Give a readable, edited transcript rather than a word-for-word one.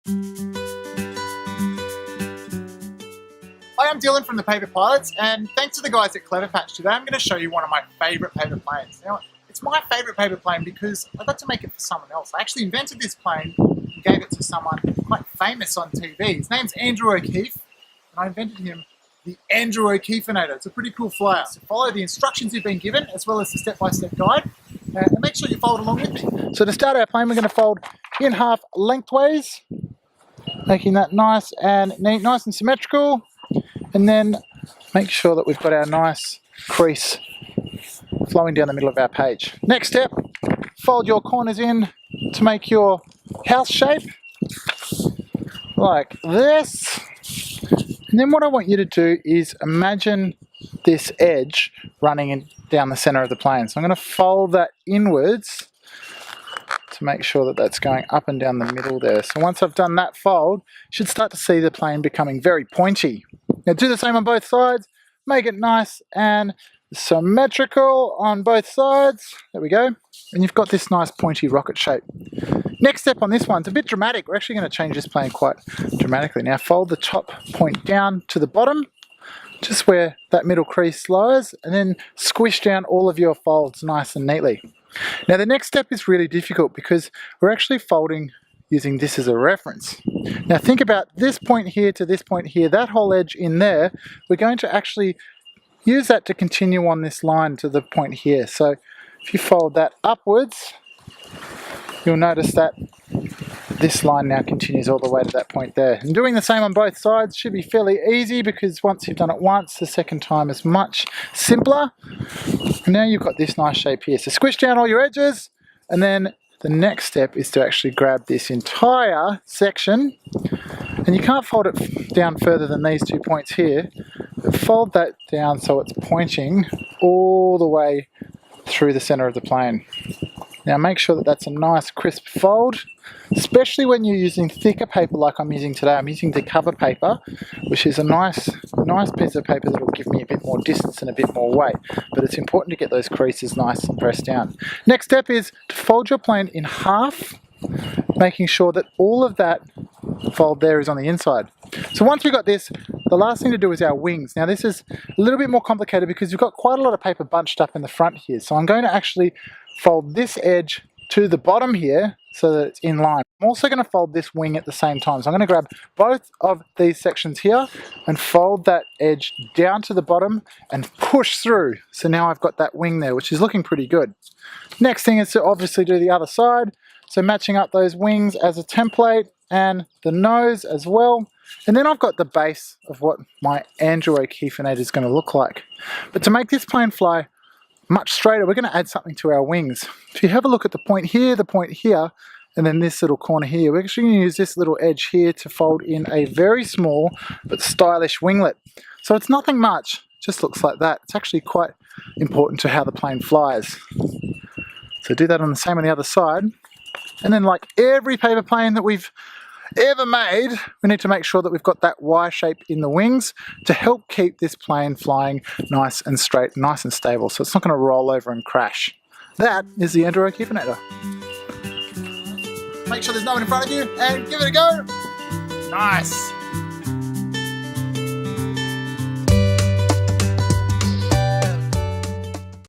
Hi, I'm Dylan from the Paper Pilots, and thanks to the guys at CleverPatch, today I'm going to show you one of my favourite paper planes. Now, it's my favourite paper plane because I got to make it for someone else. I actually invented this plane and gave it to someone quite famous on TV. His name's Andrew O'Keefe, and I invented him the Andrew O'Keefeinator. It's a pretty cool flyer. So follow the instructions you've been given, as well as the step-by-step guide, and make sure you fold along with me. So to start our plane, we're going to fold in half lengthways, making that nice and neat, nice and symmetrical. And then make sure that we've got our nice crease flowing down the middle of our page. Next step, fold your corners in to make your house shape, like this. And then what I want you to do is imagine this edge running down the center of the plane. So I'm going to fold that inwards to make sure that that's going up and down the middle there. So once I've done that fold, you should start to see the plane becoming very pointy. Now do the same on both sides, make it nice and symmetrical on both sides. There we go. And you've got this nice pointy rocket shape. Next step on this one's a bit dramatic. We're actually going to change this plane quite dramatically. Now fold the top point down to the bottom, just where that middle crease lies, and then squish down all of your folds nice and neatly. Now the next step is really difficult because we're actually folding using this as a reference. Now think about this point here to this point here, that whole edge in there, we're going to actually use that to continue on this line to the point here. So if you fold that upwards, you'll notice that this line now continues all the way to that point there. And doing the same on both sides should be fairly easy because once you've done it once, the second time is much simpler. And now you've got this nice shape here. So squish down all your edges, and then the next step is to actually grab this entire section, and you can't fold it down further than these 2 points here, but fold that down so it's pointing all the way through the center of the plane. Now make sure that that's a nice crisp fold, especially when you're using thicker paper like I'm using today. I'm using the cover paper, which is a nice piece of paper that will give me a bit more distance and a bit more weight. But it's important to get those creases nice and pressed down. Next step is to fold your plane in half, making sure that all of that fold there is on the inside. So once we've got this, the last thing to do is our wings. Now this is a little bit more complicated because we've got quite a lot of paper bunched up in the front here. So I'm going to actually fold this edge to the bottom here so that it's in line. I'm also going to fold this wing at the same time. So I'm going to grab both of these sections here and fold that edge down to the bottom and push through. So now I've got that wing there, which is looking pretty good. Next thing is to obviously do the other side. So matching up those wings as a template and the nose as well. And then I've got the base of what my Andrew O'Keefeinator is going to look like. But to make this plane fly much straighter, we're going to add something to our wings. If you have a look at the point here, and then this little corner here, we're actually going to use this little edge here to fold in a very small but stylish winglet. So it's nothing much, just looks like that. It's actually quite important to how the plane flies. So do that on the same on the other side. And then like every paper plane that we've ever made, we need to make sure that we've got that Y shape in the wings to help keep this plane flying nice and straight, nice and stable, so it's not going to roll over and crash. That is the Andrew O'Keefeinator. Make sure there's no one in front of you and give it a go. Nice.